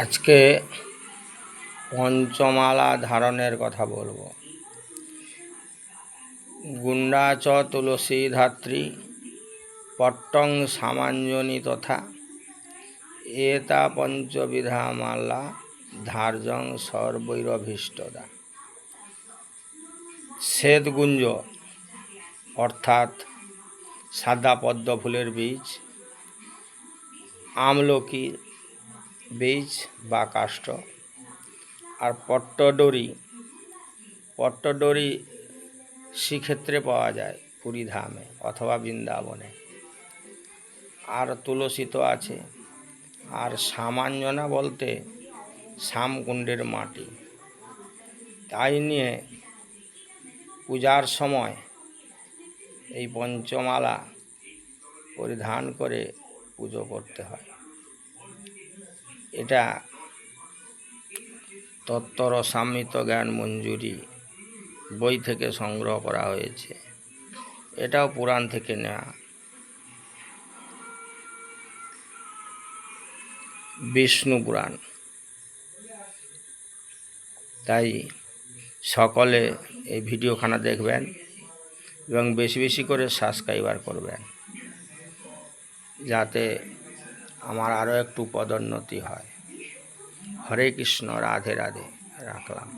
আজকে পঞ্চমালা ধারণের কথা বলবো। গুণ্ডা চ তুলসী ধাত্রী পট্টং সামাঞ্জনী তথা এতা পঞ্চবিধা মালা ধার্যং সর্বৈরভীষ্টদা। শ্বেতগুঞ্জ অর্থাৎ সাদা পদ্ম ফুলের বীজ, আমলকির বীজ বা কাষ্ঠ, আর পট্টডরি শ্রীক্ষেত্রে পাওয়া যায়, পুরী ধামে অথবা বৃন্দাবনে। আর তুলসী তো আছে। আর সামাঞ্জনা বলতে শ্যামকুণ্ডের মাটি। তাই নিয়ে পূজার সময় এই পঞ্চমালা পরিধান করে পুজো করতে হয়। এটা তত্ত্বরসামৃত জ্ঞান মঞ্জুরি বই থেকে সংগ্রহ করা হয়েছে। এটাও পুরাণ থেকে নেওয়া। বিষ্ণু পুরাণ। তাই সকলে এই ভিডিওখানা দেখবেন এবং বেশি বেশি করে সাবস্ক্রাইবার করবেন, যাতে আমার আরও একটু পদোন্নতি হয়। হরে কৃষ্ণ, রাধে রাধে। রাখলাম।